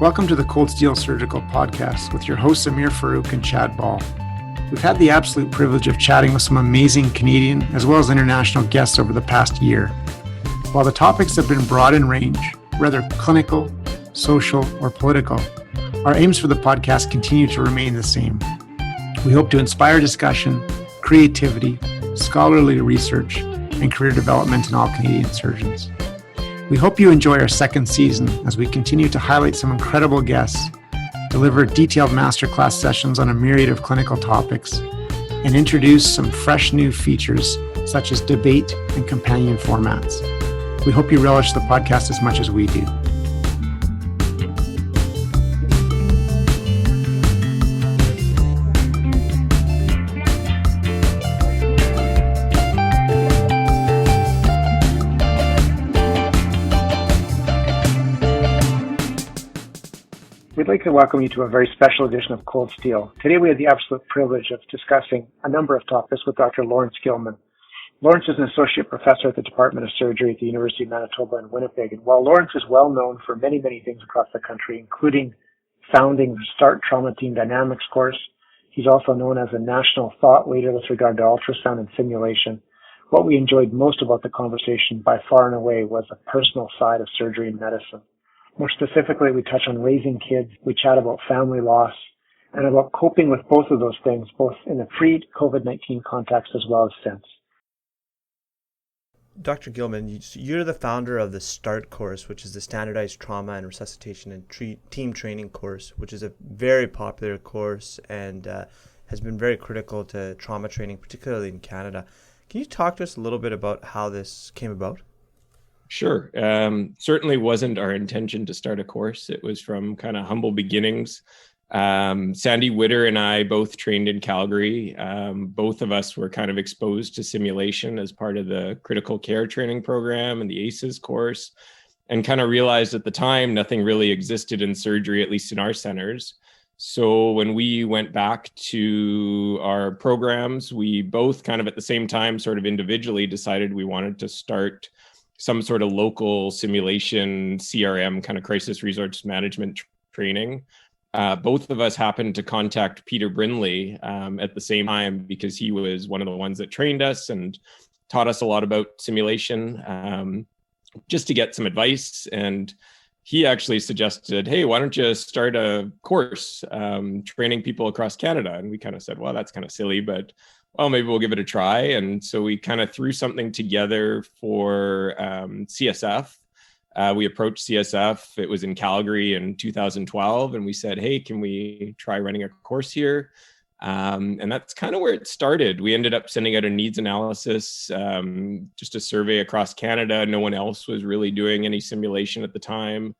Welcome to the Cold Steel Surgical Podcast with your hosts Amir Farouk and Chad Ball. We've had the absolute privilege of chatting with some amazing Canadian as well as international guests over the past year. While the topics have been broad in range, whether clinical, social, or political, our aims for the podcast continue to remain the same. We hope to inspire discussion, creativity, scholarly research, and career development in all Canadian surgeons. We hope you enjoy our second season as we continue to highlight some incredible guests, deliver detailed masterclass sessions on a myriad of clinical topics, and introduce some fresh new features such as debate and companion formats. We hope you relish the podcast as much as we do. We'd like to welcome you to a very special edition of Cold Steel. Today we have the absolute privilege of discussing a number of topics with Dr. Lawrence Gillman. Lawrence is an associate professor at the Department of Surgery at the University of Manitoba in Winnipeg. And while Lawrence is well known for many things across the country, including founding the STARTT Trauma Team Dynamics course, he's also known as a national thought leader with regard to ultrasound and simulation. What we enjoyed most about the conversation by far and away was the personal side of surgery and medicine. More specifically, we touch on raising kids, we chat about family loss, and about coping with both of those things, both in the pre-COVID-19 context as well as since. Dr. Gillman, you're the founder of the STARTT course, which is the Standardized Trauma and Resuscitation and Team Training course, which is a very popular course and has been very critical to trauma training, particularly in Canada. Can you talk to us a little bit about how this came about? Sure. Certainly wasn't our intention to start a course. It was from kind of humble beginnings. Sandy Widder and I both trained in Calgary. Both of us were kind of exposed to simulation as part of the critical care training program and the ACEs course, and kind of realized at the time nothing really existed in surgery, at least in our centers. So when we went back to our programs, we both kind of at the same time, sort of individually decided we wanted to start some sort of local simulation, CRM, kind of crisis resource management training. Both of us happened to contact Peter Brindley at the same time because he was one of the ones that trained us and taught us a lot about simulation, just to get some advice. And he actually suggested, hey, why don't you start a course training people across Canada? And we kind of said, well, that's kind of silly, but well, maybe we'll give it a try. And so we kind of threw something together for CSF. We approached CSF. It was in Calgary in 2012. And we said, hey, can we try running a course here? And that's kind of where it started. We ended up sending out a needs analysis, just a survey across Canada. No one else was really doing any simulation at the time.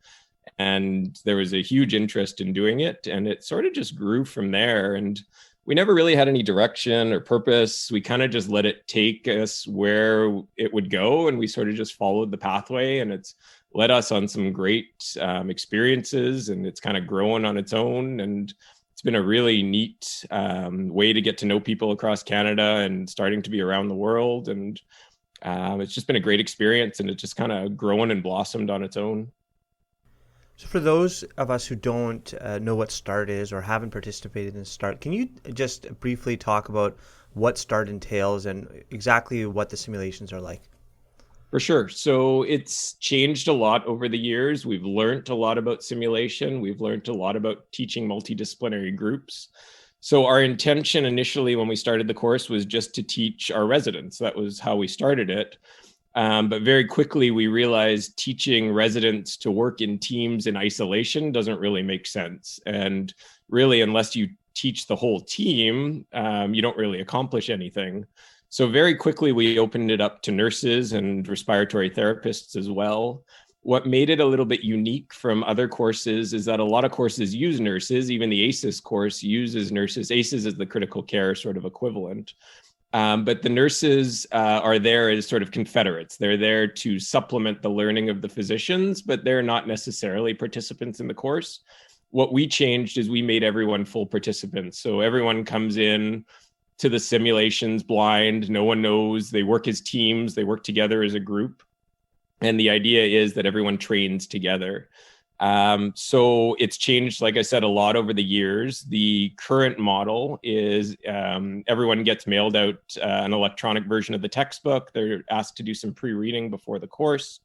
And there was a huge interest in doing it. And it sort of just grew from there. And we never really had any direction or purpose. We kind of just let it take us where it would go. And we sort of just followed the pathway, and it's led us on some great experiences, and it's kind of grown on its own. And it's been a really neat way to get to know people across Canada and starting to be around the world. And it's just been a great experience, and it's just kind of grown and blossomed on its own. So for those of us who don't know what STARTT is or haven't participated in STARTT, can you just briefly talk about what STARTT entails and exactly what the simulations are like? For sure. So it's changed a lot over the years. We've learned a lot about simulation. We've learned a lot about teaching multidisciplinary groups. So our intention initially when we started the course was just to teach our residents. That was how we started it. But very quickly, we realized teaching residents to work in teams in isolation doesn't really make sense. And really, unless you teach the whole team, you don't really accomplish anything. So very quickly, we opened it up to nurses and respiratory therapists as well. What made it a little bit unique from other courses is that a lot of courses use nurses. Even the ACEs course uses nurses. ACEs is the critical care sort of equivalent. But the nurses are there as sort of confederates. They're there to supplement the learning of the physicians, but they're not necessarily participants in the course. What we changed is we made everyone full participants. So everyone comes in to the simulations blind. No one knows. They work as teams. They work together as a group. And the idea is that everyone trains together. So it's changed, like I said, a lot over the years. The current model is everyone gets mailed out an electronic version of the textbook. They're asked to do some pre-reading before the course.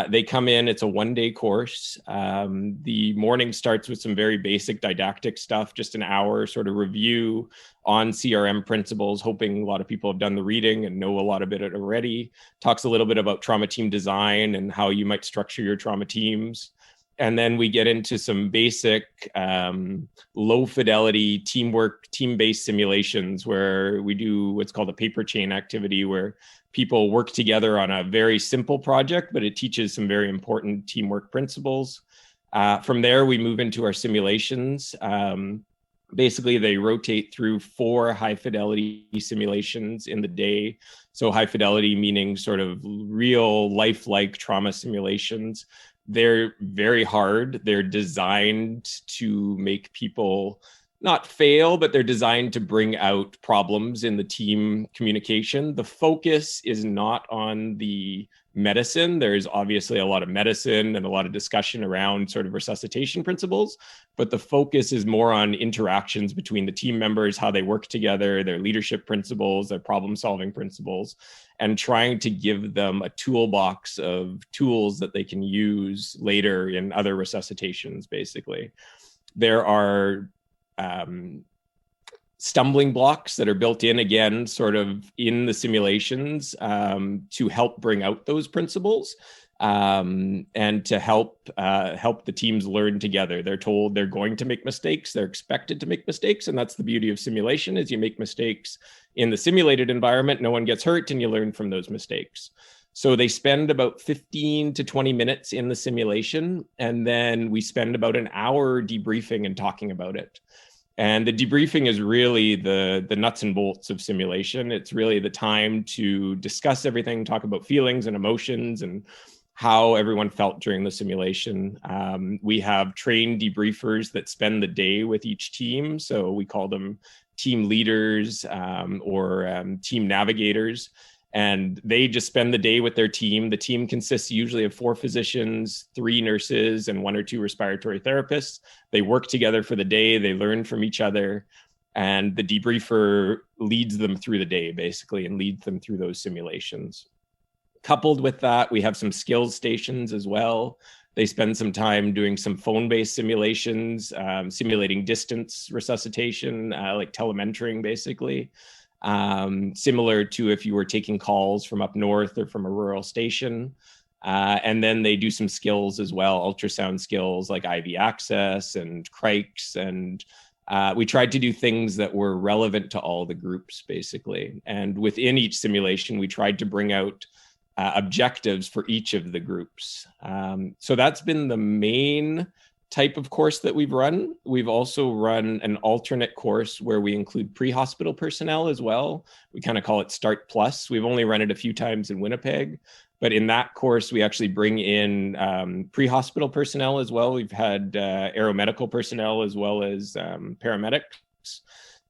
They come in, it's a one-day course. The morning starts with some very basic didactic stuff, just an hour sort of review on CRM principles, hoping a lot of people have done the reading and know a lot of it already. Talks a little bit about trauma team design and how you might structure your trauma teams. And then we get into some basic low fidelity teamwork, team-based simulations where we do what's called a paper chain activity, where people work together on a very simple project, but it teaches some very important teamwork principles. From there, we move into our simulations. Basically, they rotate through 4 high fidelity simulations in the day. So high fidelity meaning sort of real lifelike trauma simulations. They're very hard. They're designed to make people not fail, but they're designed to bring out problems in the team communication. The focus is not on the medicine. There's obviously a lot of medicine and a lot of discussion around sort of resuscitation principles, but the focus is more on interactions between the team members, how they work together, their leadership principles, their problem-solving principles, and trying to give them a toolbox of tools that they can use later in other resuscitations, basically. There are stumbling blocks that are built in, again, sort of in the simulations to help bring out those principles and to help the teams learn together. They're told they're going to make mistakes. They're expected to make mistakes. And that's the beauty of simulation, is you make mistakes in the simulated environment, no one gets hurt, and you learn from those mistakes. So they spend about 15 to 20 minutes in the simulation, and then we spend about an hour debriefing and talking about it. And the debriefing is really the nuts and bolts of simulation. It's really the time to discuss everything, talk about feelings and emotions and how everyone felt during the simulation. We have trained debriefers that spend the day with each team. So we call them team leaders or team navigators. And they just spend the day with their team. The team consists usually of 4 physicians, 3 nurses, and 1 or 2 respiratory therapists. They work together for the day. They learn from each other. And the debriefer leads them through the day, basically, and leads them through those simulations. Coupled with that, we have some skills stations as well. They spend some time doing some phone-based simulations, simulating distance resuscitation, like telementoring, basically. Similar to if you were taking calls from up north or from a rural station. And then they do some skills as well, ultrasound skills like IV access and crikes. And we tried to do things that were relevant to all the groups, basically. And within each simulation, we tried to bring out objectives for each of the groups. So that's been the main type of course that we've run. We've also run an alternate course where we include pre-hospital personnel as well. We kind of call it STARTT Plus. We've only run it a few times in Winnipeg, but in that course, we actually bring in pre-hospital personnel as well. We've had aeromedical personnel as well as paramedics.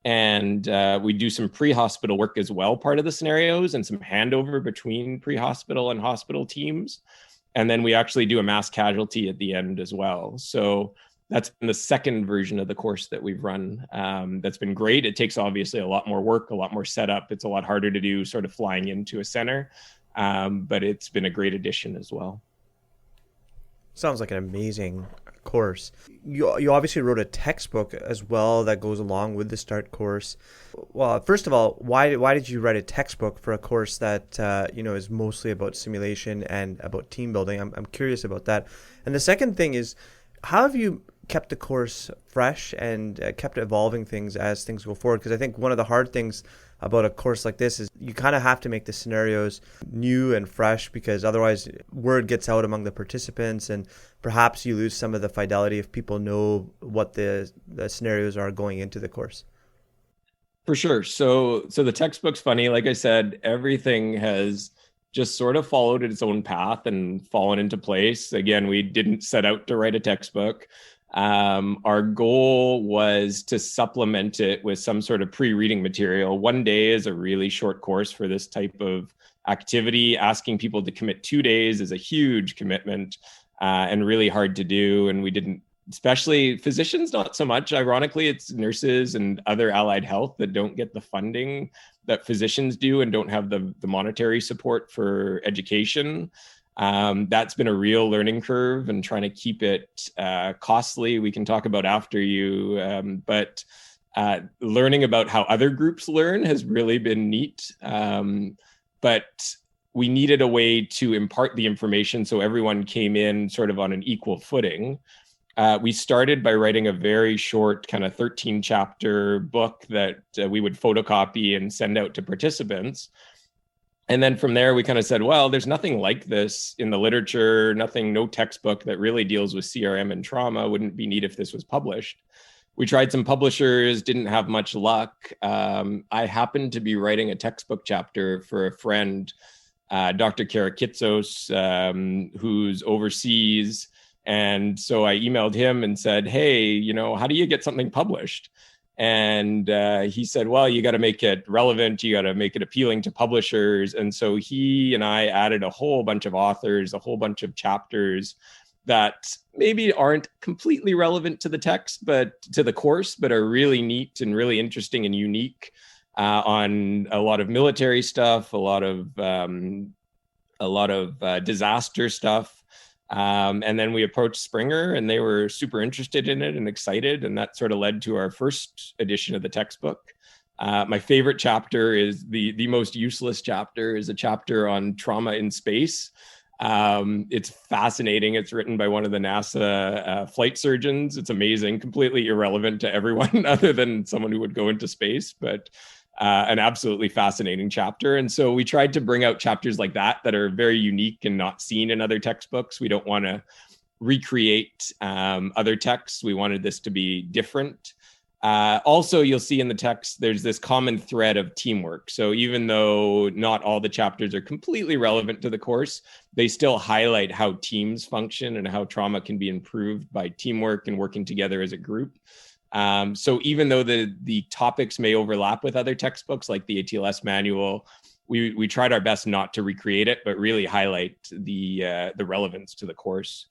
And we do some pre-hospital work as well, part of the scenarios, and some handover between pre-hospital and hospital teams. And then we actually do a mass casualty at the end as well. So that's been the second version of the course that we've run. That's been great. It takes obviously a lot more work, a lot more setup. It's a lot harder to do sort of flying into a center, but it's been a great addition as well. Sounds like an amazing course. You obviously wrote a textbook as well that goes along with the STARTT course. Well, first of all, why did you write a textbook for a course that is mostly about simulation and about team building? I'm curious about that. And the second thing is, how have you kept the course fresh and kept evolving things as things go forward? Because I think one of the hard things about a course like this is you kind of have to make the scenarios new and fresh, because otherwise word gets out among the participants and perhaps you lose some of the fidelity if people know what the scenarios are going into the course. For sure. So the textbook's funny. Like I said, everything has just sort of followed its own path and fallen into place. Again, we didn't set out to write a textbook. Our goal was to supplement it with some sort of pre-reading material. 1 day is a really short course for this type of activity. Asking people to commit 2 days is a huge commitment. and really hard to do. And we didn't, especially physicians, not so much. Ironically, it's nurses and other allied health that don't get the funding that physicians do and don't have the monetary support for education. That's been a real learning curve, and trying to keep it costly. We can talk about after you, but learning about how other groups learn has really been neat. But we needed a way to impart the information so everyone came in sort of on an equal footing. We started by writing a very short kind of 13 chapter book that we would photocopy and send out to participants. And then from there, we kind of said, well, there's nothing like this in the literature, no textbook that really deals with CRM and trauma. Wouldn't be neat if this was published. We tried some publishers, didn't have much luck. I happened to be writing a textbook chapter for a friend, Dr. Kerry, who's overseas. And so I emailed him and said, hey, how do you get something published? And he said, well, you got to make it relevant. You got to make it appealing to publishers. And so he and I added a whole bunch of authors, a whole bunch of chapters that maybe aren't completely relevant to the text, but to the course, but are really neat and really interesting and unique on a lot of military stuff, a lot of disaster stuff. And then we approached Springer, and they were super interested in it and excited. And that sort of led to our first edition of the textbook. My favorite chapter is the most useless chapter is a chapter on trauma in space. It's fascinating. It's written by one of the NASA flight surgeons. It's amazing, completely irrelevant to everyone other than someone who would go into space, but an absolutely fascinating chapter. And so we tried to bring out chapters like that are very unique and not seen in other textbooks. We don't want to recreate other texts. We wanted this to be different. Also, you'll see in the text, there's this common thread of teamwork. So even though not all the chapters are completely relevant to the course, they still highlight how teams function and how trauma can be improved by teamwork and working together as a group. So even though the topics may overlap with other textbooks like the ATLS manual, we tried our best not to recreate it, but really highlight the relevance to the course.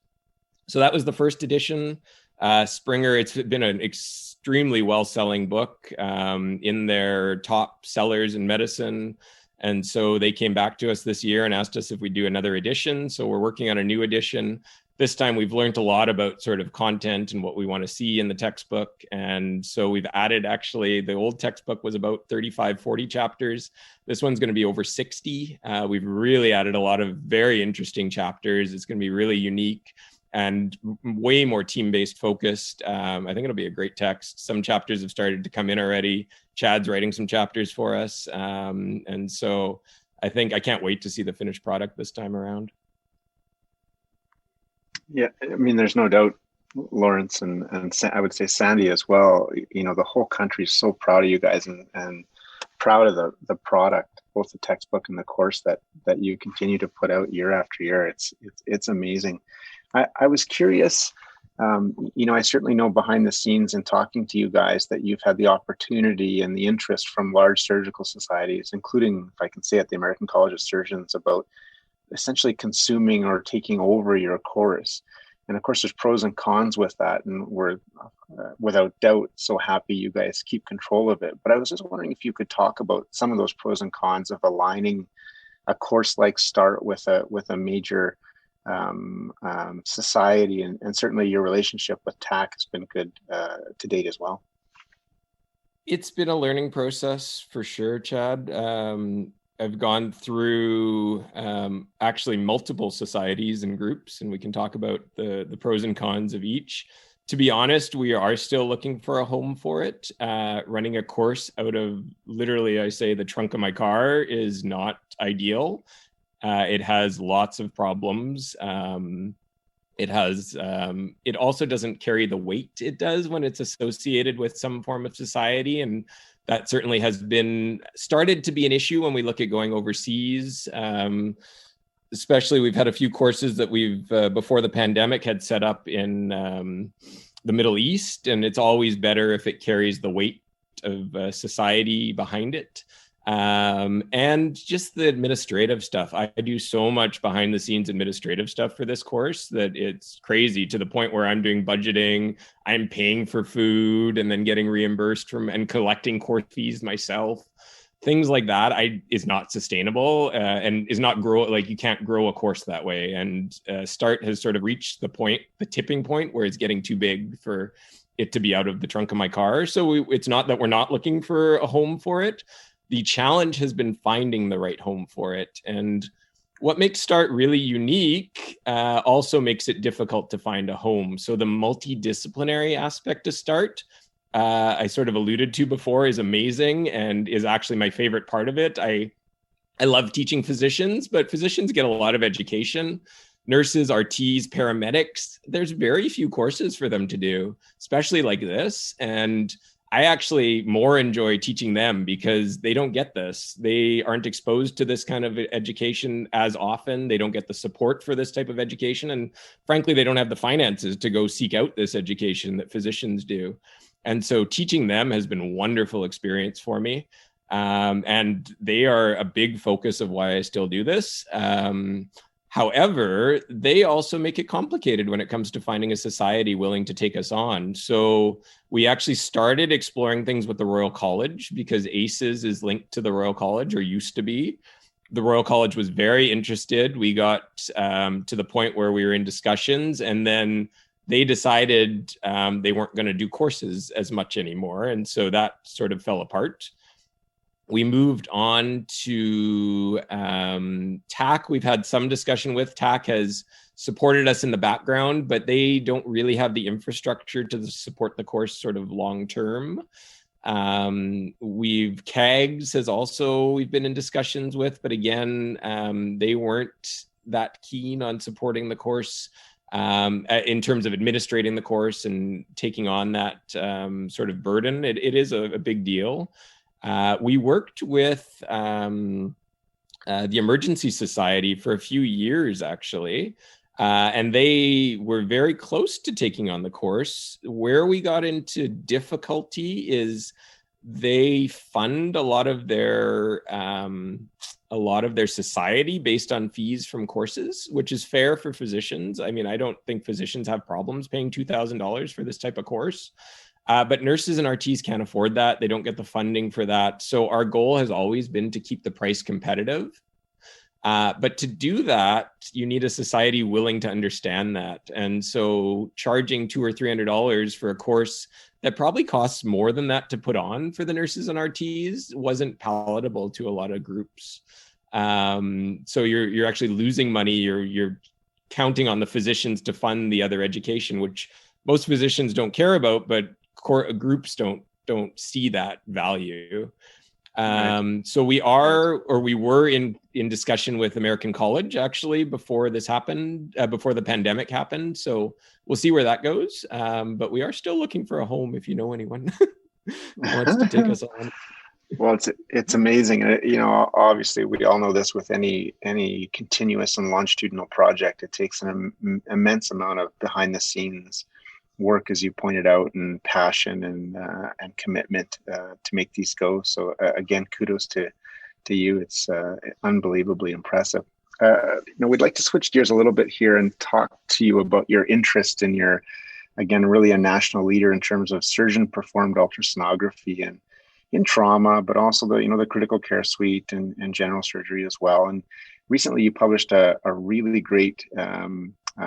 So that was the first edition. Springer, it's been an extremely well-selling book in their top sellers in medicine. And so they came back to us this year and asked us if we'd do another edition. So we're working on a new edition. This time we've learned a lot about sort of content and what we want to see in the textbook. And so we've added, actually, the old textbook was about 35, 40 chapters. This one's going to be over 60. We've really added a lot of very interesting chapters. It's going to be really unique and way more team-based focused. I think it'll be a great text. Some chapters have started to come in already. Chad's writing some chapters for us. And so I can't wait to see the finished product this time around. Yeah, I mean, there's no doubt, Lawrence, and I would say Sandy as well. The whole country is so proud of you guys and proud of the product, both the textbook and the course that you continue to put out year after year. It's amazing. I was curious, I certainly know behind the scenes in talking to you guys that you've had the opportunity and the interest from large surgical societies, including, if I can say it, the American College of Surgeons, about essentially consuming or taking over your course. And of course, there's pros and cons with that. And we're without doubt so happy you guys keep control of it. But I was just wondering if you could talk about some of those pros and cons of aligning a course like STARTT with a major society, and certainly your relationship with TAC has been good to date as well. It's been a learning process for sure, Chad. I've gone through actually multiple societies and groups, and we can talk about the pros and cons of each. To be honest, we are still looking for a home for it. Running a course out of literally, I say, the trunk of my car is not ideal. It has lots of problems. It also doesn't carry the weight it does when it's associated with some form of society. And that certainly has been started to be an issue when we look at going overseas. Especially, we've had a few courses that we've, before the pandemic, had set up in the Middle East. And it's always better if it carries the weight of society behind it. And just the administrative stuff. I do so much behind the scenes administrative stuff for this course that it's crazy, to the point where I'm doing budgeting, I'm paying for food and then getting reimbursed from and collecting course fees myself. Things like that is not sustainable and is not you can't grow a course that way. And STARTT has sort of reached the tipping point where it's getting too big for it to be out of the trunk of my car. So it's not that we're not looking for a home for it. The challenge has been finding the right home for it. And what makes STARTT really unique also makes it difficult to find a home. So the multidisciplinary aspect of STARTT, I sort of alluded to before, is amazing and is actually my favorite part of it. I love teaching physicians, but physicians get a lot of education. Nurses, RTs, paramedics, there's very few courses for them to do, especially like this. And I actually more enjoy teaching them because they don't get this. They aren't exposed to this kind of education as often. They don't get the support for this type of education. And frankly, they don't have the finances to go seek out this education that physicians do. And so teaching them has been a wonderful experience for me. And they are a big focus of why I still do this. However, they also make it complicated when it comes to finding a society willing to take us on. So we actually started exploring things with the Royal College because ACES is linked to the Royal College, or used to be. The Royal College was very interested. We got to the point where we were in discussions, and then they decided they weren't going to do courses as much anymore. And so that sort of fell apart. We moved on to TAC. We've had some discussion with TAC, has supported us in the background, but they don't really have the infrastructure to support the course sort of long term. CAGS has also, we've been in discussions with, but again, they weren't that keen on supporting the course in terms of administrating the course and taking on that sort of burden. It is a big deal. We worked with the Emergency Society for a few years, actually, and they were very close to taking on the course. Where we got into difficulty is they fund a lot of their society based on fees from courses, which is fair for physicians. I mean, I don't think physicians have problems paying $2,000 for this type of course. But nurses and RTs can't afford that. They don't get the funding for that. So our goal has always been to keep the price competitive. But to do that, you need a society willing to understand that. And so charging $200 or $300 for a course that probably costs more than that to put on for the nurses and RTs wasn't palatable to a lot of groups. So you're actually losing money. You're counting on the physicians to fund the other education, which most physicians don't care about, but groups don't see that value. So we were in discussion with American College actually before this happened, before the pandemic happened. So we'll see where that goes. But we are still looking for a home if you know anyone who wants to take us on. Well, it's amazing. Obviously we all know this with any continuous and longitudinal project. It takes an immense amount of behind the scenes work, as you pointed out, and passion and commitment to make these go. So again, kudos to you. It's unbelievably impressive. We'd like to switch gears a little bit here and talk to you about your interest in your, again, really a national leader in terms of surgeon-performed ultrasonography and in trauma, but also the critical care suite and general surgery as well. And recently, you published a really great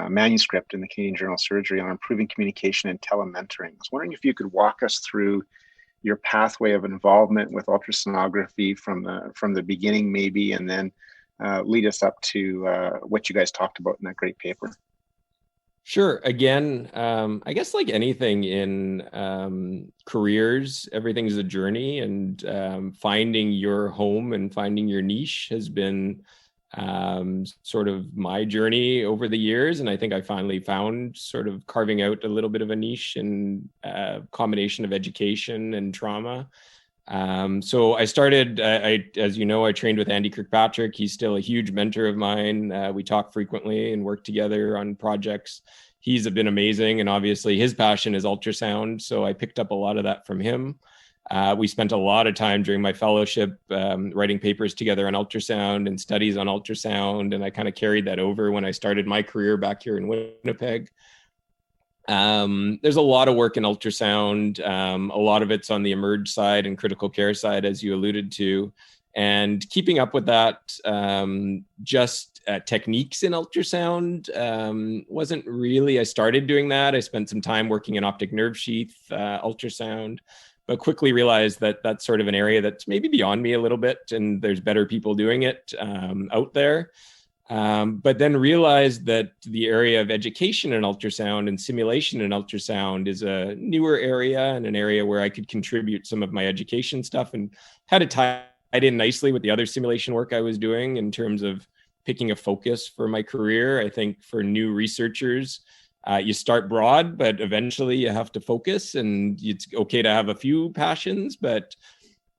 manuscript in the Canadian Journal of Surgery on improving communication and telementoring. I was wondering if you could walk us through your pathway of involvement with ultrasonography from the beginning, maybe, and then lead us up to what you guys talked about in that great paper. Sure. Again, I guess like anything in careers, everything's a journey, and finding your home and finding your niche has been sort of my journey over the years. And I think I finally found sort of carving out a little bit of a niche in a combination of education and trauma. So I started, as you know, I trained with Andy Kirkpatrick. He's still a huge mentor of mine. We talk frequently and work together on projects. He's been amazing. And obviously his passion is ultrasound. So I picked up a lot of that from him. We spent a lot of time during my fellowship writing papers together on ultrasound and studies on ultrasound, and I kind of carried that over when I started my career back here in Winnipeg. There's a lot of work in ultrasound. A lot of it's on the emerge side and critical care side, as you alluded to. And keeping up with that, just techniques in ultrasound wasn't really, I started doing that. I spent some time working in optic nerve sheath ultrasound, but quickly realized that that's sort of an area that's maybe beyond me a little bit, and there's better people doing it out there. But then realized that the area of education in ultrasound and simulation in ultrasound is a newer area and an area where I could contribute some of my education stuff, and had it tied in nicely with the other simulation work I was doing in terms of picking a focus for my career. I think for new researchers, you start broad, but eventually you have to focus, and it's okay to have a few passions, but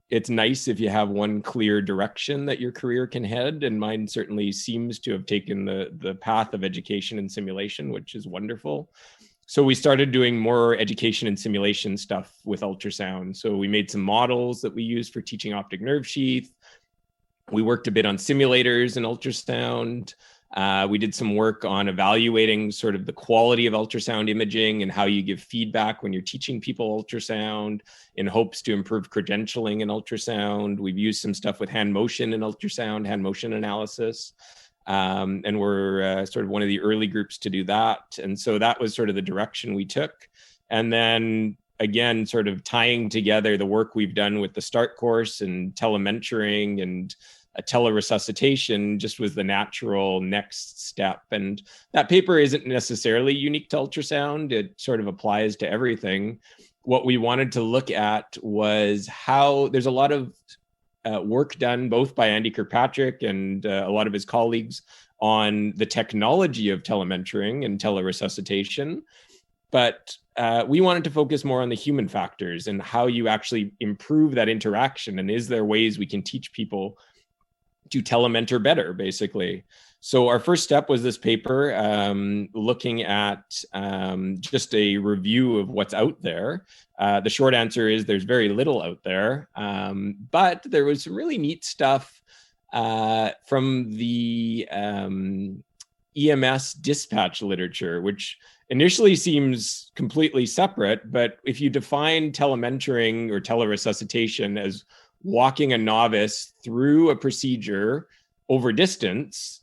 it's nice if you have one clear direction that your career can head. And mine certainly seems to have taken the path of education and simulation, which is wonderful. So we started doing more education and simulation stuff with ultrasound. So we made some models that we used for teaching optic nerve sheath. We worked a bit on simulators in ultrasound. We did some work on evaluating sort of the quality of ultrasound imaging and how you give feedback when you're teaching people ultrasound in hopes to improve credentialing in ultrasound. We've used some stuff with hand motion in ultrasound, hand motion analysis. And we're sort of one of the early groups to do that. And so that was sort of the direction we took. And then again, sort of tying together the work we've done with the STARTT course and telementoring and teleresuscitation just was the natural next step. And that paper isn't necessarily unique to ultrasound. It sort of applies to everything. What we wanted to look at was how there's a lot of work done both by Andy Kirkpatrick and a lot of his colleagues on the technology of telementoring and teleresuscitation. But we wanted to focus more on the human factors and how you actually improve that interaction. And is there ways we can teach people to telementor better, basically? So our first step was this paper looking at just a review of what's out there. The short answer is there's very little out there, but there was some really neat stuff from the EMS dispatch literature, which initially seems completely separate, but if you define telementoring or teleresuscitation as walking a novice through a procedure over distance,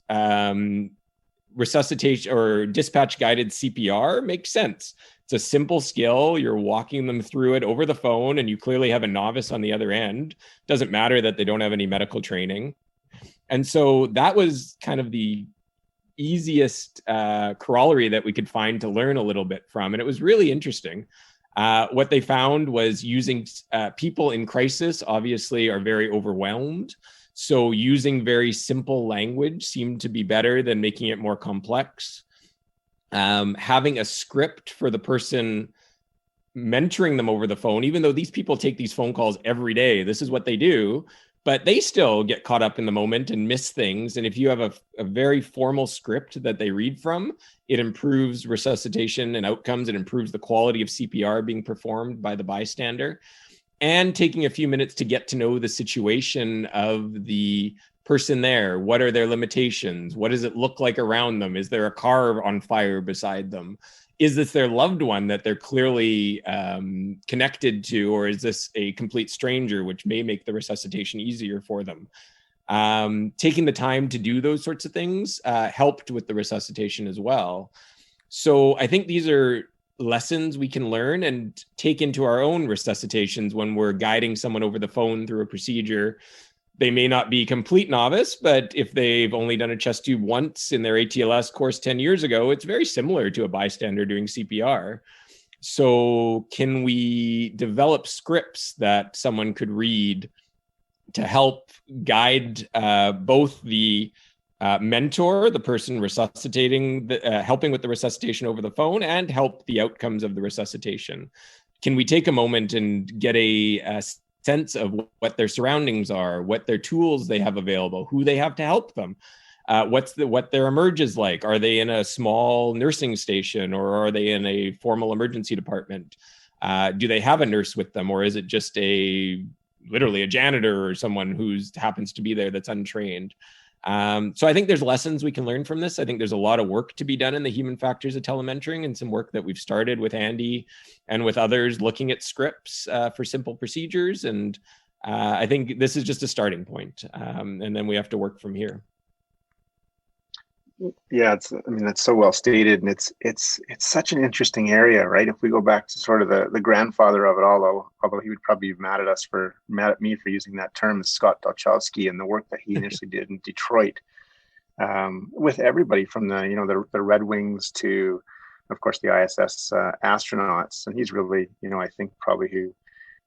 resuscitation or dispatch guided CPR makes sense. It's a simple skill. You're walking them through it over the phone, and you clearly have a novice on the other end. Doesn't matter that they don't have any medical training. And so that was kind of the easiest corollary that we could find to learn a little bit from. And it was really interesting. What they found was using people in crisis obviously are very overwhelmed. So using very simple language seemed to be better than making it more complex. Having a script for the person mentoring them over the phone, even though these people take these phone calls every day, this is what they do, but they still get caught up in the moment and miss things. And if you have a very formal script that they read from, it improves resuscitation and outcomes. It improves the quality of CPR being performed by the bystander. And taking a few minutes to get to know the situation of the person there. What are their limitations? What does it look like around them? Is there a car on fire beside them? Is this their loved one that they're clearly connected to, or is this a complete stranger, which may make the resuscitation easier for them? Taking the time to do those sorts of things helped with the resuscitation as well. So I think these are lessons we can learn and take into our own resuscitations when we're guiding someone over the phone through a procedure. They may not be complete novice, but if they've only done a chest tube once in their ATLS course 10 years ago, it's very similar to a bystander doing CPR. So can we develop scripts that someone could read to help guide both the mentor, the person resuscitating, helping with the resuscitation over the phone, and help the outcomes of the resuscitation? Can we take a moment and get a sense of what their surroundings are, what their tools they have available, who they have to help them, what their emerge is like? Are they in a small nursing station, or are they in a formal emergency department? Do they have a nurse with them, or is it just literally a janitor or someone who happens to be there that's untrained? So I think there's lessons we can learn from this. I think there's a lot of work to be done in the human factors of telementoring, and some work that we've started with Andy and with others looking at scripts for simple procedures. And I think this is just a starting point. And then we have to work from here. Yeah, that's so well stated, and it's such an interesting area, right? If we go back to sort of the grandfather of it all, although he would probably be mad at me for using that term, is Scott Dolchowski and the work that he initially did in Detroit, with everybody from the Red Wings to, of course, the ISS astronauts, and he's really, I think probably who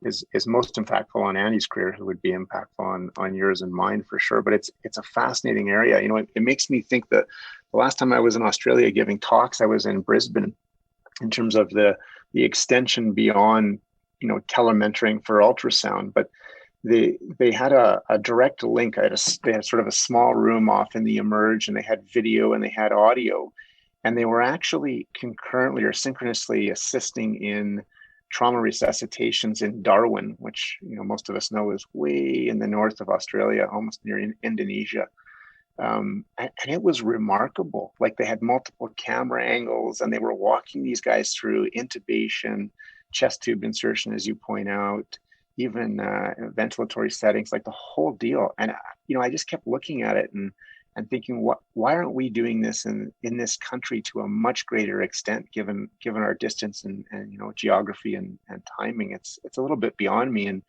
is most impactful on Andy's career, who would be impactful on yours and mine for sure. But it's a fascinating area. It makes me think that the last time I was in Australia giving talks, I was in Brisbane, in terms of the extension beyond, telementoring for ultrasound. But they had a direct link. They had sort of a small room off in the Emerge, and they had video and they had audio, and they were actually concurrently or synchronously assisting in trauma resuscitations in Darwin, which most of us know is way in the north of Australia, almost near Indonesia. And it was remarkable. Like, they had multiple camera angles, and they were walking these guys through intubation, chest tube insertion, as you point out, even ventilatory settings, like the whole deal. And I just kept looking at it and thinking, why aren't we doing this in this country to a much greater extent, given our distance and geography and timing? It's a little bit beyond me. And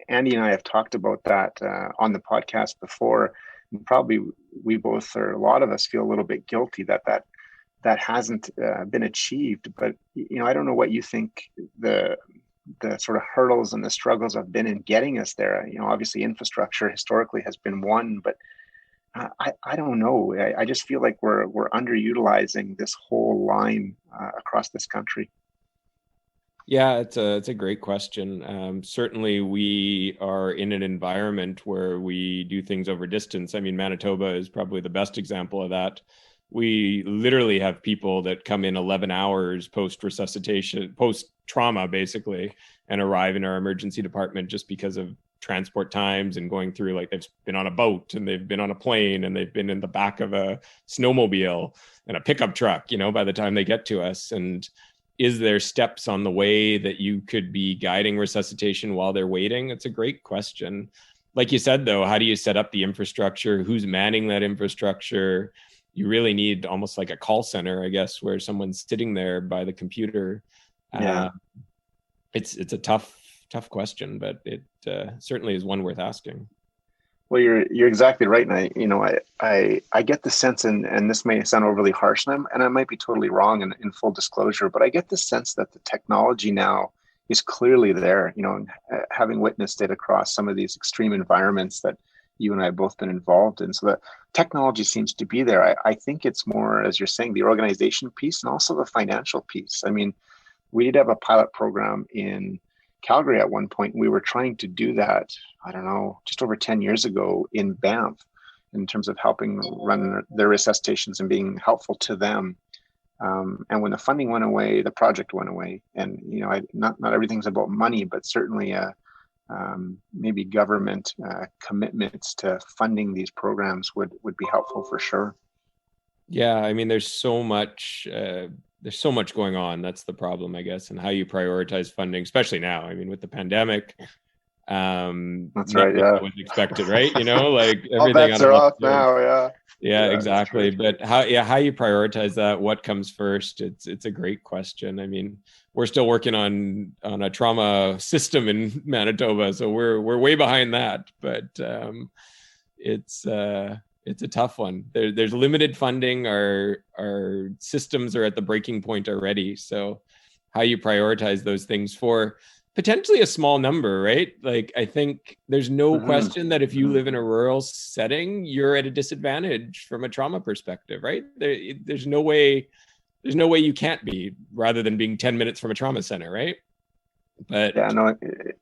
Andy and I have talked about that on the podcast before, and probably we both, or a lot of us, feel a little bit guilty that hasn't been achieved. But I don't know what you think the sort of hurdles and the struggles have been in getting us there. Obviously infrastructure historically has been one, but I don't know. I just feel like we're underutilizing this whole line across this country. Yeah, it's a great question. Certainly, we are in an environment where we do things over distance. I mean, Manitoba is probably the best example of that. We literally have people that come in 11 hours post-resuscitation, post-trauma, basically, and arrive in our emergency department just because of transport times and going through, like, they've been on a boat and they've been on a plane and they've been in the back of a snowmobile and a pickup truck, by the time they get to us. And is there steps on the way that you could be guiding resuscitation while they're waiting? It's a great question. Like you said, though, how do you set up the infrastructure? Who's manning that infrastructure? You really need almost like a call center, I guess, where someone's sitting there by the computer. Yeah. It's a tough question, but it certainly is one worth asking. Well, you're exactly right, and I get the sense, and this may sound overly harsh, and I might be totally wrong in full disclosure, but I get the sense that the technology now is clearly there. Having witnessed it across some of these extreme environments that you and I have both been involved in, so the technology seems to be there. I think it's more, as you're saying, the organization piece and also the financial piece. I mean, we did have a pilot program in Calgary at one point. We were trying to do that, I don't know, just over 10 years ago in Banff, in terms of helping run their resuscitations and being helpful to them. And when the funding went away, the project went away. And, not everything's about money, but certainly maybe government commitments to funding these programs would be helpful for sure. Yeah, I mean, there's so much going on. That's the problem, I guess, and how you prioritize funding, especially now. I mean, with the pandemic, that's right. Yeah, was expected, right? Like everything. All bets are off now. Yeah. Yeah, exactly. But how you prioritize that? What comes first? It's a great question. I mean, we're still working on a trauma system in Manitoba, so we're way behind that. But it's a tough one. There's limited funding. Our systems are at the breaking point already. So how you prioritize those things for potentially a small number, right? Like, I think there's no question that if you live in a rural setting, you're at a disadvantage from a trauma perspective, right? There's no way you can't be, rather than being 10 minutes from a trauma center, right? But yeah, no,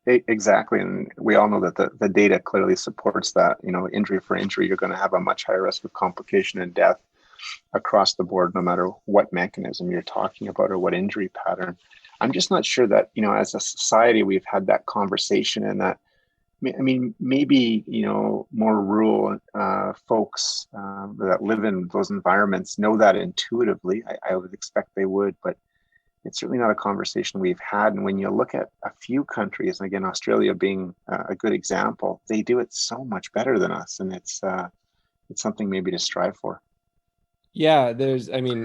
exactly. And we all know that the data clearly supports that. Injury for injury, you're going to have a much higher risk of complication and death across the board, no matter what mechanism you're talking about or what injury pattern. I'm just not sure that, as a society, we've had that conversation, and that, I mean, maybe, more rural folks that live in those environments know that intuitively. I would expect they would, but it's certainly not a conversation we've had. And when you look at a few countries, and again, Australia being a good example, they do it so much better than us. And it's something maybe to strive for. Yeah,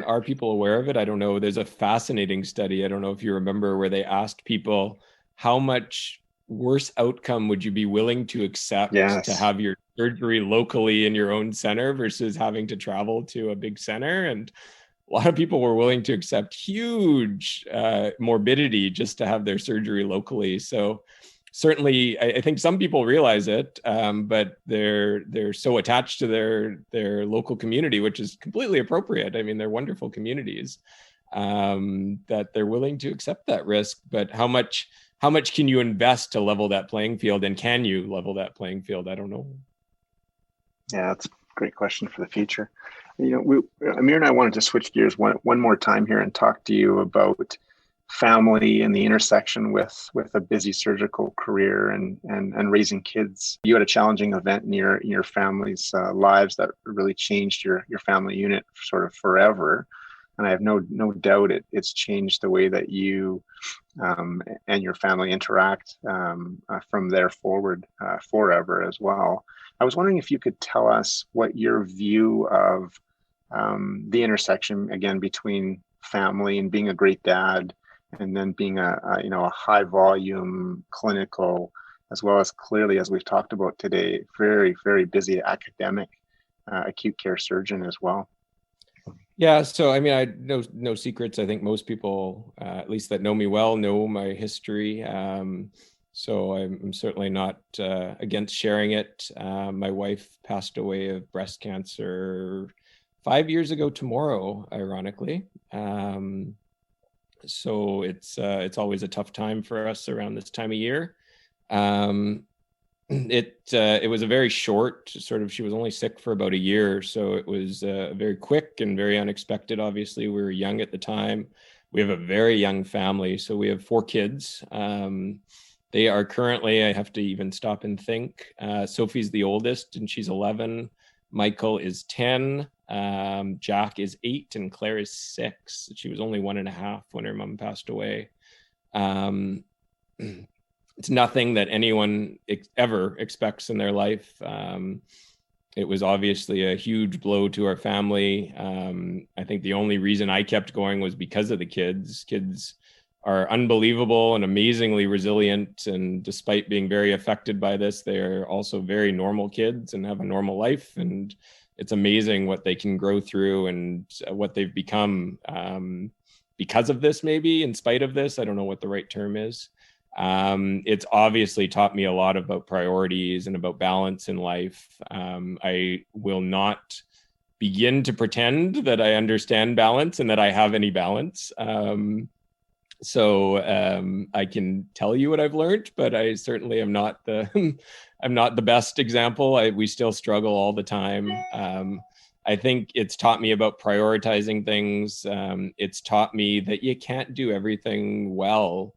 are people aware of it? I don't know. There's a fascinating study, I don't know if you remember, where they asked people, how much worse outcome would you be willing to accept to have your surgery locally in your own center versus having to travel to a big center? And a lot of people were willing to accept huge morbidity just to have their surgery locally. So certainly, I think some people realize it, but they're so attached to their local community, which is completely appropriate. I mean, they're wonderful communities, that they're willing to accept that risk. But how much can you invest to level that playing field, and can you level that playing field? I don't know. Yeah, that's a great question for the future. Amir and I wanted to switch gears one more time here and talk to you about family and the intersection with a busy surgical career and raising kids. You had a challenging event in your family's lives that really changed your family unit sort of forever. And I have no doubt it's changed the way that you and your family interact from there forward forever as well. I was wondering if you could tell us what your view of the intersection, again, between family and being a great dad, and then being a high volume clinical, as well as, clearly, as we've talked about today, very, very busy academic acute care surgeon as well. Yeah, so I mean, I no secrets. I think most people, at least that know me well, know my history. So I'm certainly not against sharing it. My wife passed away of breast cancer 5 years ago tomorrow, ironically. So it's always a tough time for us around this time of year. It was a very short sort of, she was only sick for about a year. So it was very quick and very unexpected. Obviously, we were young at the time. We have a very young family. So we have 4 kids. They are currently, I have to even stop and think. Sophie's the oldest and she's 11. Michael is 10. Jack is 8 and Claire is 6. She was only 1.5 when her mom passed away. It's nothing that anyone ever expects in their life. It was obviously a huge blow to our family. I think the only reason I kept going was because of the kids. Kids are unbelievable and amazingly resilient. And despite being very affected by this, they're also very normal kids and have a normal life. And it's amazing what they can grow through and what they've become because of this, maybe in spite of this. I don't know what the right term is. It's obviously taught me a lot about priorities and about balance in life. I will not begin to pretend that I understand balance and that I have any balance. So I can tell you what I've learned, but I certainly am not I'm not the best example. We still struggle all the time. I think it's taught me about prioritizing things. It's taught me that you can't do everything well,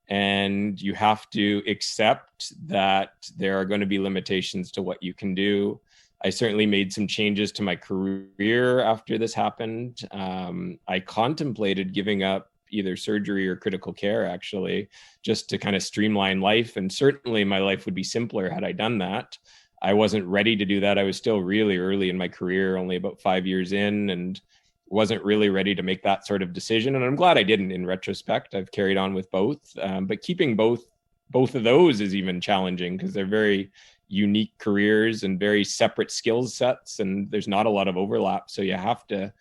and you have to accept that there are going to be limitations to what you can do. I certainly made some changes to my career after this happened. I contemplated giving up either surgery or critical care, actually, just to kind of streamline life. And certainly my life would be simpler had I done that. I wasn't ready to do that. I was still really early in my career, only about 5 years in, and wasn't really ready to make that sort of decision. And I'm glad I didn't in retrospect. I've carried on with both. But keeping both of those is even challenging because they're very unique careers and very separate skill sets. And there's not a lot of overlap. So you have to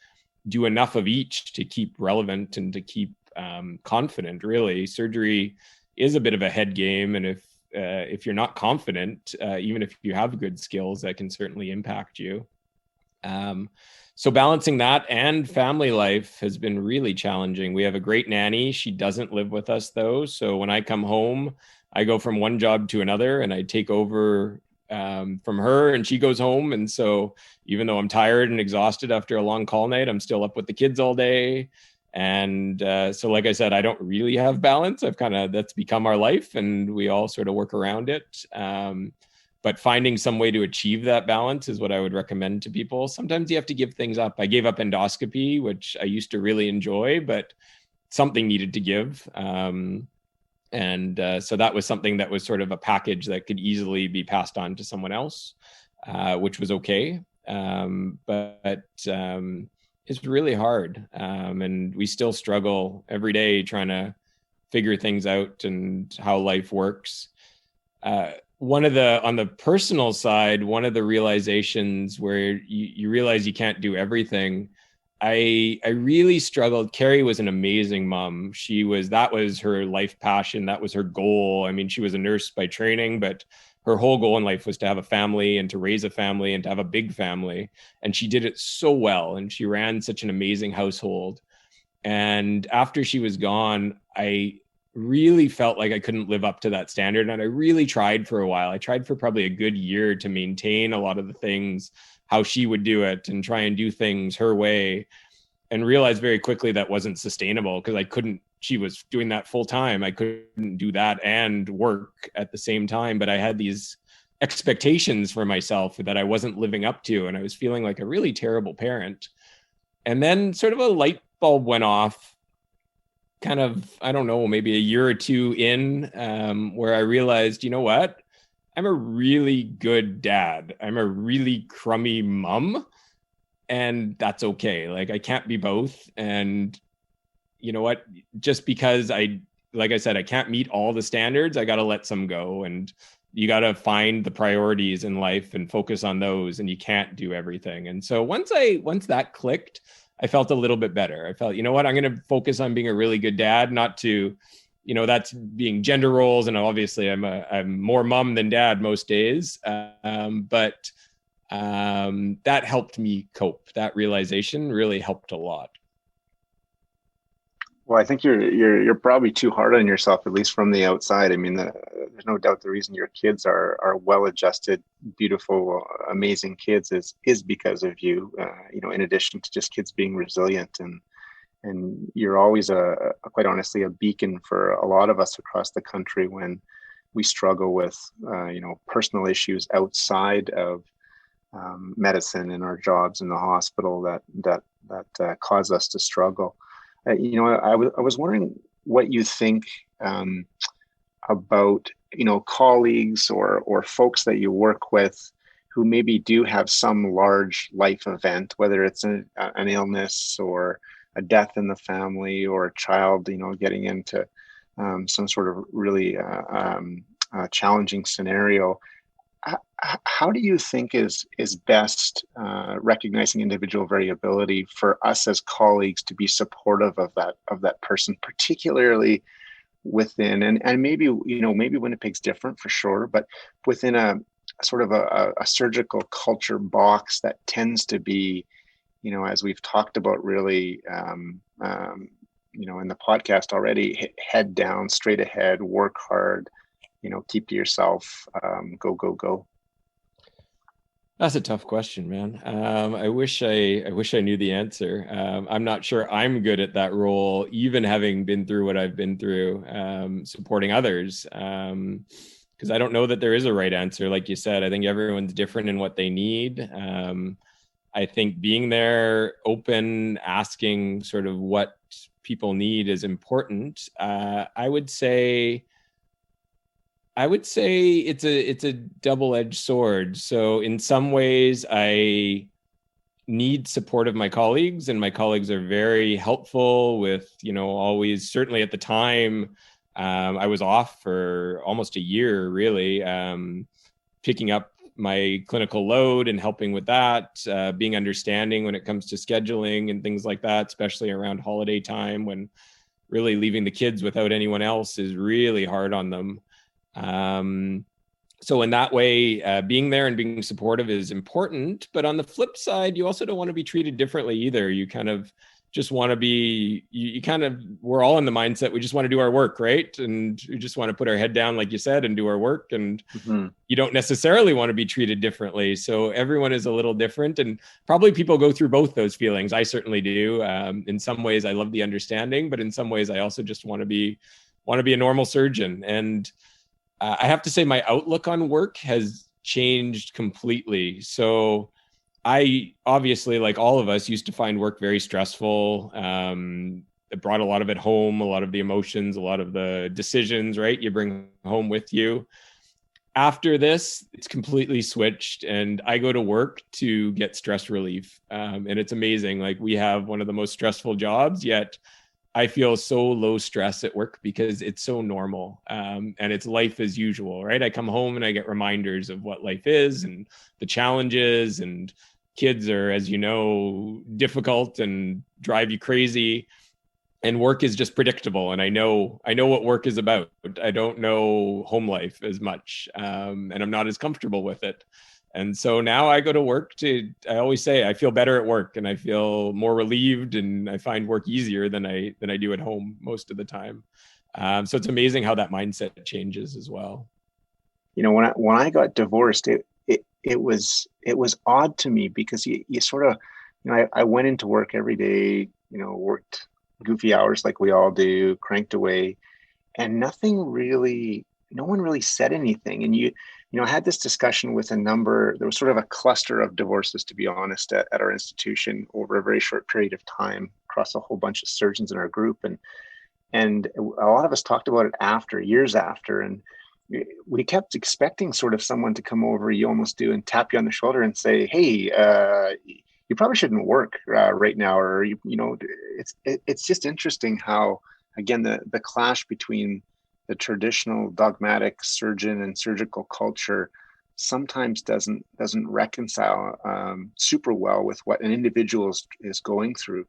do enough of each to keep relevant and to keep confident. Really, surgery is a bit of a head game, and if you're not confident, even if you have good skills, that can certainly impact you. So balancing that and family life has been really challenging. We have a great nanny. She doesn't live with us though, so when I come home, I go from one job to another, and I take over from her, and she goes home. And so even though I'm tired and exhausted after a long call night, I'm still up with the kids all day. And so, like I said, I don't really have balance. That's become our life, and we all sort of work around it. But finding some way to achieve that balance is what I would recommend to people. Sometimes you have to give things up. I gave up endoscopy, which I used to really enjoy, but something needed to give. So that was something that was sort of a package that could easily be passed on to someone else, which was okay. But it's really hard. And we still struggle every day trying to figure things out and how life works. On the personal side, one of the realizations where you realize you can't do everything, I really struggled. Kerry was an amazing mom. That was her life passion. That was her goal. I mean, she was a nurse by training, but her whole goal in life was to have a family and to raise a family and to have a big family. And she did it so well. And she ran such an amazing household. And after she was gone, I really felt like I couldn't live up to that standard. And I really tried for a while. I tried for probably a good year to maintain a lot of the things, how she would do it, and try and do things her way, and realized very quickly that wasn't sustainable because she was doing that full time. I couldn't do that and work at the same time, but I had these expectations for myself that I wasn't living up to. And I was feeling like a really terrible parent. And then sort of a light bulb went off kind of, I don't know, maybe a year or two in, where I realized, you know what? I'm a really good dad. I'm a really crummy mom, and that's okay. Like, I can't be both. And you know what? Just because like I said, I can't meet all the standards, I got to let some go. And you got to find the priorities in life and focus on those. And you can't do everything. And so once that clicked, I felt a little bit better. I felt, you know what, I'm going to focus on being a really good dad, not to, that's being gender roles. And obviously I'm more mom than dad most days. But that helped me cope. That realization really helped a lot. Well, I think you're probably too hard on yourself, at least from the outside. I mean, there's no doubt the reason your kids are well-adjusted, beautiful, amazing kids is because of you. In addition to just kids being resilient, and you're always quite honestly a beacon for a lot of us across the country when we struggle with personal issues outside of medicine and our jobs in the hospital that cause us to struggle. I was wondering what you think about, colleagues or folks that you work with who maybe do have some large life event, whether it's an illness or a death in the family or a child, getting into some sort of really challenging scenario. How do you think is best recognizing individual variability for us as colleagues to be supportive of that person, particularly within and maybe Winnipeg's different for sure, but within a sort of a surgical culture box that tends to be, as we've talked about really in the podcast already, head down, straight ahead, work hard, keep to yourself, go. That's a tough question, man. I wish I knew the answer. I'm not sure I'm good at that role, even having been through what I've been through, supporting others. Because I don't know that there is a right answer. Like you said, I think everyone's different in what they need. I think being there, open, asking sort of what people need is important. I would say it's a double-edged sword. So in some ways, I need support of my colleagues, and my colleagues are very helpful with, always, certainly at the time, I was off for almost a year, really, picking up my clinical load and helping with that, being understanding when it comes to scheduling and things like that, especially around holiday time when really leaving the kids without anyone else is really hard on them. So in that way, being there and being supportive is important. But on the flip side, you also don't want to be treated differently either. You kind of just want to be, we're all in the mindset, we just want to do our work, right? And we just want to put our head down, like you said, and do our work. And you don't necessarily want to be treated differently. So everyone is a little different. And probably people go through both those feelings. I certainly do. In some ways, I love the understanding, but in some ways, I also just want to be a normal surgeon. And I have to say my outlook on work has changed completely. So I obviously, like all of us, used to find work very stressful. It brought a lot of it home, a lot of the emotions, a lot of the decisions, right? You bring home with you. After this, it's completely switched, and I go to work to get stress relief. And it's amazing. Like, we have one of the most stressful jobs, yet I feel so low stress at work because it's so normal, and it's life as usual, right? I come home and I get reminders of what life is and the challenges, and kids are, as you know, difficult and drive you crazy, and work is just predictable. And I know what work is about. I don't know home life as much, and I'm not as comfortable with it. And so now I go to work I always say I feel better at work, and I feel more relieved, and I find work easier than I do at home most of the time. So it's amazing how that mindset changes as well. You know, when I got divorced, it was odd to me, because you sort of, I went into work every day, worked goofy hours like we all do, cranked away, and no one really said anything. And I had this discussion with there was sort of a cluster of divorces, to be honest, at our institution over a very short period of time across a whole bunch of surgeons in our group. And a lot of us talked about it years after, and we kept expecting sort of someone to come over, you almost do, and tap you on the shoulder and say, hey, you probably shouldn't work right now. Or, it's just interesting how, again, the clash between the traditional dogmatic surgeon and surgical culture sometimes doesn't reconcile super well with what an individual is going through.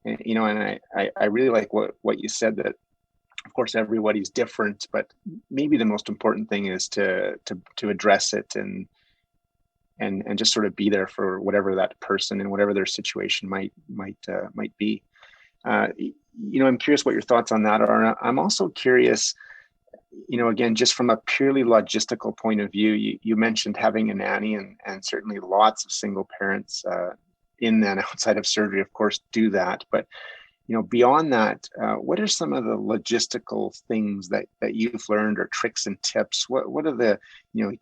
And, and I really like what you said, that of course everybody's different, but maybe the most important thing is to address it and just sort of be there for whatever that person and whatever their situation might be. I'm curious what your thoughts on that are. I'm also curious, again, just from a purely logistical point of view, you mentioned having a nanny, and certainly lots of single parents in and outside of surgery, of course, do that. But, beyond that, what are some of the logistical things that you've learned, or tricks and tips? What are the,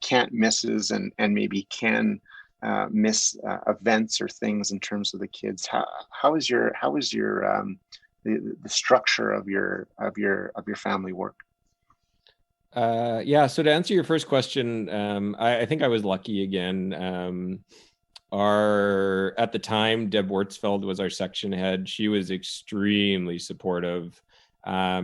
can't misses and maybe can miss events or things in terms of the kids? How is the structure of your family work? So to answer your first question, I think I was lucky again. At the time, Deb Wurtzfeld was our section head. She was extremely supportive.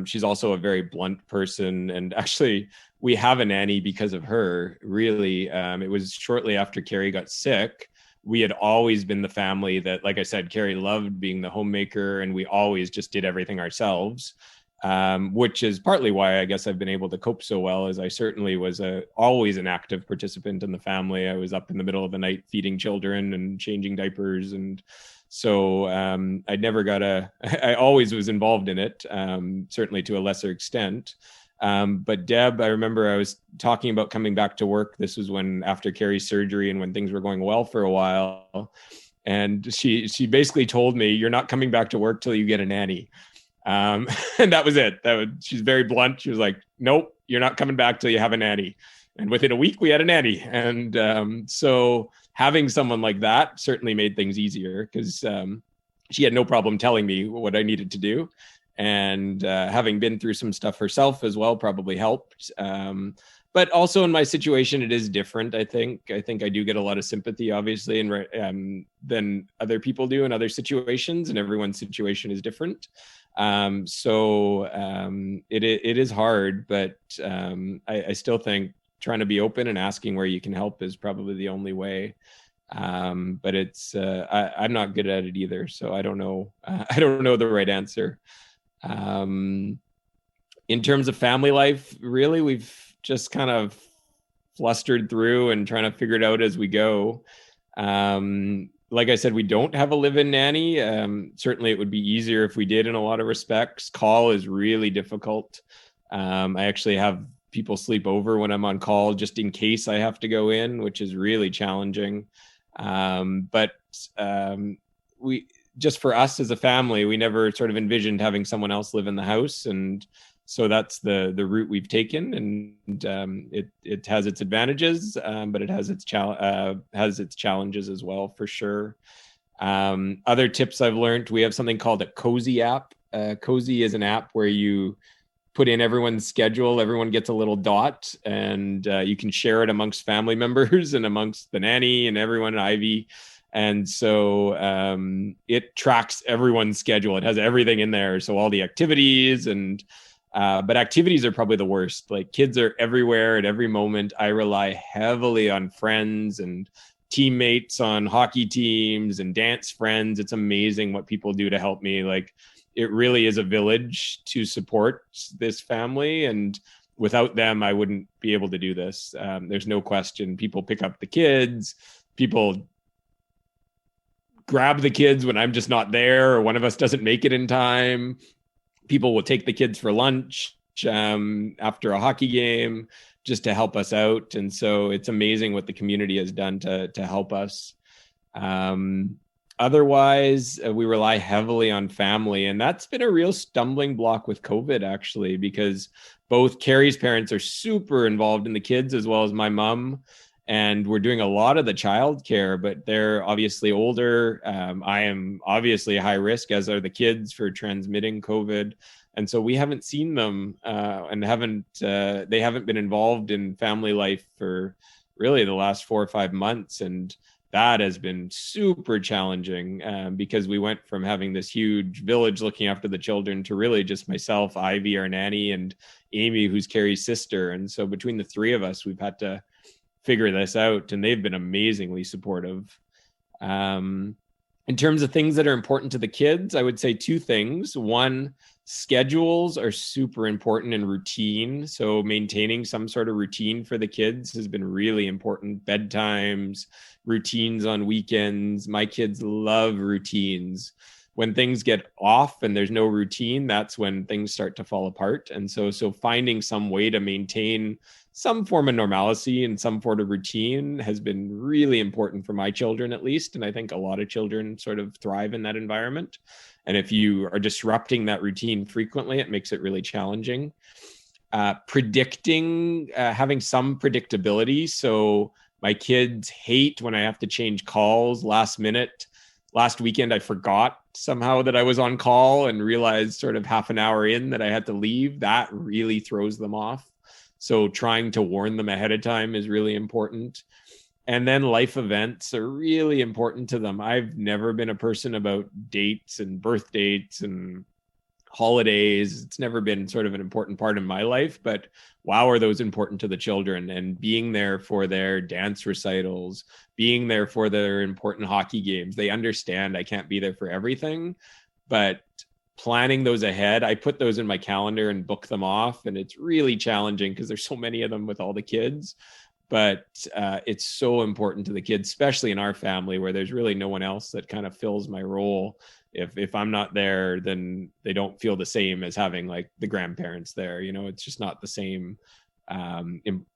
She's also a very blunt person. And actually, we have a nanny because of her, really. It was shortly after Kerry got sick. We had always been the family that, like I said, Kerry loved being the homemaker, and we always just did everything ourselves. Which is partly why I guess I've been able to cope so well, as I certainly was always an active participant in the family. I was up in the middle of the night feeding children and changing diapers. And so I always was involved in it, certainly to a lesser extent. But Deb, I remember I was talking about coming back to work. This was after Kerry's surgery and when things were going well for a while. And she basically told me, you're not coming back to work till you get a nanny. And that was it. She's very blunt. She was like, nope, you're not coming back till you have a nanny. And within a week we had a nanny. And so having someone like that certainly made things easier, because she had no problem telling me what I needed to do. And having been through some stuff herself as well probably helped. But also in my situation, it is different. I think I do get a lot of sympathy, obviously, than other people do in other situations, and everyone's situation is different. It is hard, but I still think trying to be open and asking where you can help is probably the only way. But I'm not good at it either, so I don't know. I don't know the right answer. In terms of family life, really, we've just kind of flustered through and trying to figure it out as we go. like I said, we don't have a live-in nanny. Certainly it would be easier if we did in a lot of respects. Call is really difficult. I actually have people sleep over when I'm on call just in case I have to go in, which is really challenging. But we, just for us as a family, we never sort of envisioned having someone else live in the house. And so that's the route we've taken. And it has its advantages, but it has its challenges as well, for sure. Other tips I've learned, we have something called a Cozy app. Cozy is an app where you put in everyone's schedule, everyone gets a little dot, and you can share it amongst family members and amongst the nanny and everyone at Ivy. And so it tracks everyone's schedule. It has everything in there. So all the activities but activities are probably the worst. Like, kids are everywhere at every moment. I rely heavily on friends and teammates on hockey teams and dance friends. It's amazing what people do to help me. Like, it really is a village to support this family. And without them, I wouldn't be able to do this. There's no question. People pick up the kids. People grab the kids when I'm just not there, or one of us doesn't make it in time. People will take the kids for lunch after a hockey game just to help us out. And so it's amazing what the community has done to help us. Otherwise, we rely heavily on family, and that's been a real stumbling block with COVID, actually, because both Kerry's parents are super involved in the kids, as well as my mom, and we're doing a lot of the childcare, but they're obviously older. I am obviously high risk, as are the kids, for transmitting COVID. And so we haven't seen them and they haven't been involved in family life for really the last 4 or 5 months. And that has been super challenging because we went from having this huge village looking after the children to really just myself, Ivy, our nanny, and Amy, who's Kerry's sister. And so between the three of us, we've had to figure this out, and they've been amazingly supportive. In terms of things that are important to the kids, I would say 2 things. One, schedules are super important, and routine. So maintaining some sort of routine for the kids has been really important. Bedtimes, routines on weekends. My kids love routines. When things get off and there's no routine, that's when things start to fall apart. And so finding some way to maintain some form of normalcy and some sort of routine has been really important for my children, at least. And I think a lot of children sort of thrive in that environment. And if you are disrupting that routine frequently, it makes it really challenging. Predicting, having some predictability. So my kids hate when I have to change calls last minute. Last weekend, I forgot somehow that I was on call and realized sort of half an hour in that I had to leave. That really throws them off. So trying to warn them ahead of time is really important. And then life events are really important to them. I've never been a person about dates and birth dates and holidays. It's never been sort of an important part of my life, but wow, are those important to the children. And being there for their dance recitals, being there for their important hockey games. They understand I can't be there for everything, but planning those ahead, I put those in my calendar and book them off. And it's really challenging because there's so many of them with all the kids. But it's so important to the kids, especially in our family where there's really no one else that kind of fills my role. If I'm not there, then they don't feel the same as having like the grandparents there. You know, it's just not the same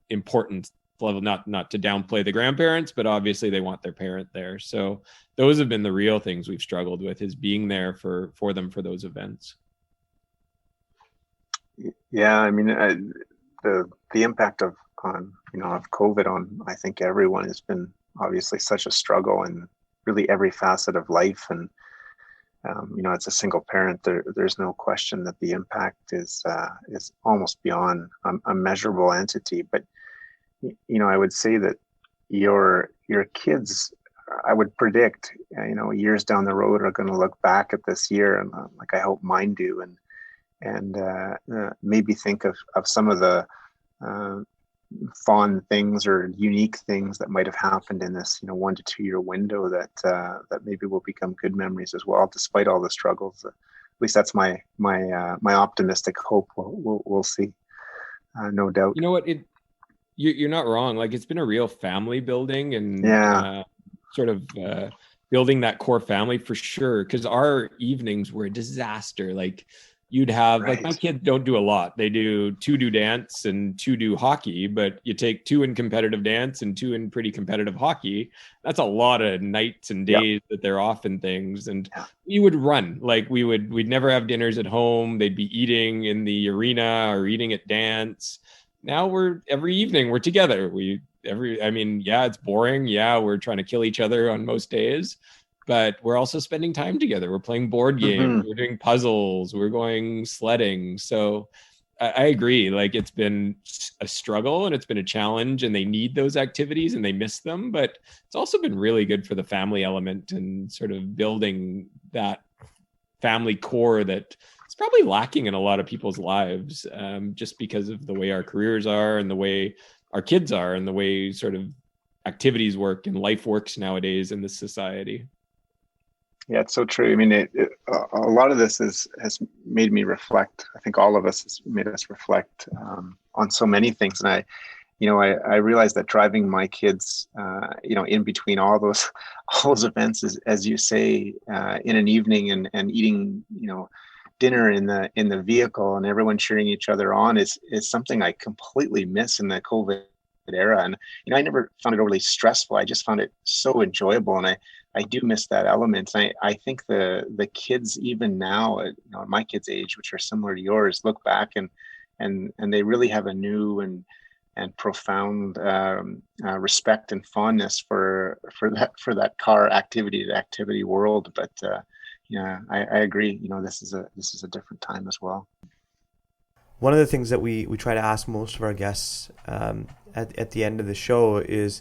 importance level, not to downplay the grandparents, but obviously they want their parent there. So those have been the real things we've struggled with, is being there for them for those events. Yeah, I mean, the impact of COVID on, I think, everyone has been obviously such a struggle in really every facet of life. And as a single parent, there's no question that the impact is almost beyond a measurable entity. But I would say that your kids, I would predict, years down the road, are going to look back at this year, and like I hope mine do, and maybe think of some of the fond things or unique things that might have happened in this 1 to 2 year window that maybe will become good memories as well, despite all the struggles. At least that's my optimistic hope. We'll see. No doubt. You know what? You're not wrong. Like, it's been a real family building and yeah. sort of building that core family for sure. Because our evenings were a disaster. Like you'd have like my kids don't do a lot. They do 2 do dance and 2 do hockey, but you take 2 in competitive dance and 2 in pretty competitive hockey. That's a lot of nights and days that they're off and things. And we would run, like we'd never have dinners at home. They'd be eating in the arena or eating at dance. Now every evening we're together. It's boring. Yeah, we're trying to kill each other on most days, but we're also spending time together. We're playing board games, we're doing puzzles, we're going sledding. So I agree. Like it's been a struggle and it's been a challenge, and they need those activities and they miss them, but it's also been really good for the family element and sort of building that family core that it's probably lacking in a lot of people's lives, just because of the way our careers are and the way our kids are and the way sort of activities work and life works nowadays in this society. Yeah, it's so true. I mean, a lot of this has made me reflect. I think all of us has made us reflect on so many things. And I realized that driving my kids, in between all those events, as you say, in an evening and eating, dinner in the vehicle and everyone cheering each other on is something I completely miss in the COVID era. And I never found it overly stressful. I just found it so enjoyable, and I do miss that element. I think the kids even now, at my kids' age, which are similar to yours, look back and they really have a new and profound respect and fondness for that car activity to activity world. But I agree. This is a different time as well. One of the things that we try to ask most of our guests at the end of the show is,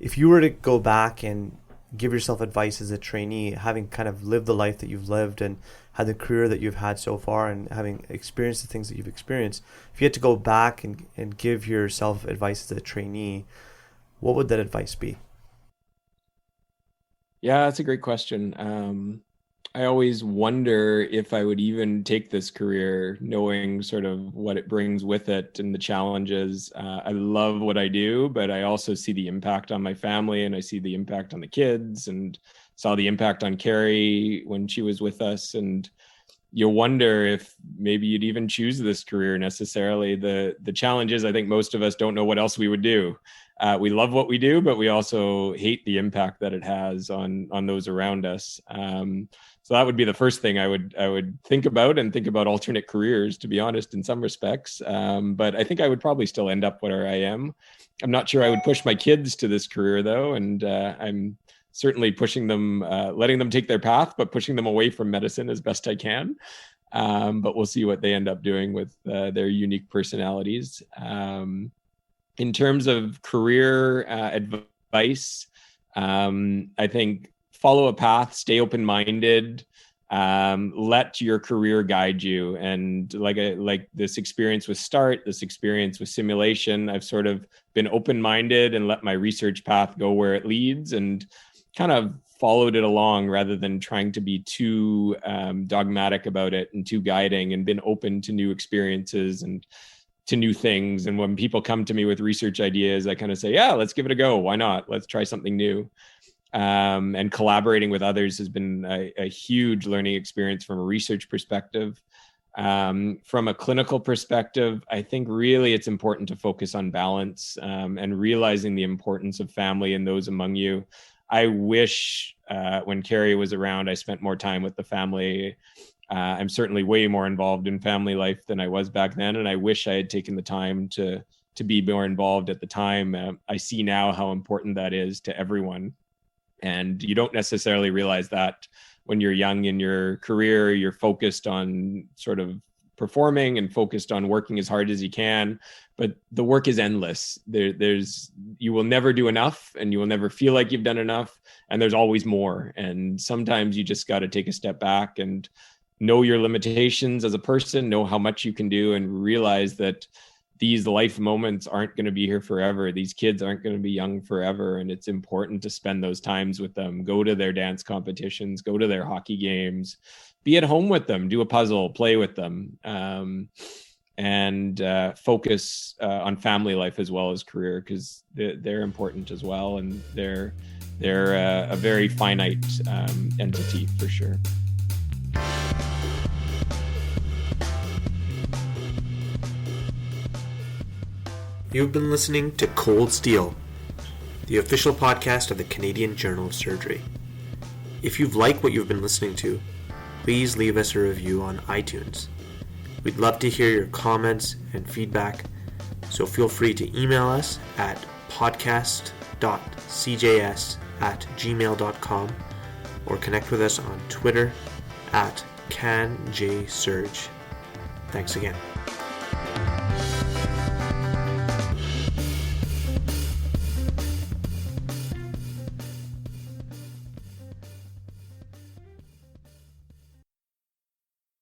if you were to go back and give yourself advice as a trainee, having kind of lived the life that you've lived and had the career that you've had so far and having experienced the things that you've experienced, if you had to go back and give yourself advice as a trainee, what would that advice be? Yeah, that's a great question. I always wonder if I would even take this career, knowing sort of what it brings with it and the challenges. I love what I do, but I also see the impact on my family, and I see the impact on the kids, and saw the impact on Kerry when she was with us. And you wonder if maybe you'd even choose this career necessarily. The challenge is, I think most of us don't know what else we would do. We love what we do, but we also hate the impact that it has on those around us. So that would be the first thing I would think about, and think about alternate careers, to be honest, in some respects. But I think I would probably still end up where I am. I'm not sure I would push my kids to this career though. And I'm certainly pushing them, letting them take their path, but pushing them away from medicine as best I can. But we'll see what they end up doing with their unique personalities. In terms of career advice, I think follow a path, stay open-minded, let your career guide you. And like this experience with STARTT, this experience with simulation, I've sort of been open-minded and let my research path go where it leads, and kind of followed it along rather than trying to be too dogmatic about it and too guiding, and been open to new experiences and to new things. And when people come to me with research ideas, I kind of say, yeah, let's give it a go. Why not? Let's try something new. And collaborating with others has been a huge learning experience from a research perspective. From a clinical perspective, I think really it's important to focus on balance, and realizing the importance of family and those among you. I wish when Kerry was around, I spent more time with the family. I'm certainly way more involved in family life than I was back then, and I wish I had taken the time to be more involved at the time. I see now how important that is to everyone. And you don't necessarily realize that when you're young in your career. You're focused on sort of performing and focused on working as hard as you can, but the work is endless. You will never do enough, and you will never feel like you've done enough, and there's always more. And sometimes you just got to take a step back and know your limitations as a person, know how much you can do, and realize that these life moments aren't going to be here forever. These kids aren't going to be young forever. And it's important to spend those times with them, go to their dance competitions, go to their hockey games, be at home with them, do a puzzle, play with them. and focus on family life as well as career, because they're important as well, and they're a very finite entity for sure. You've been listening to Cold Steel, the official podcast of the Canadian Journal of Surgery. If you've liked what you've been listening to, please leave us a review on iTunes. We'd love to hear your comments and feedback, so feel free to email us at podcast.cjs@gmail.com or connect with us on Twitter @CanJSurge. Thanks again.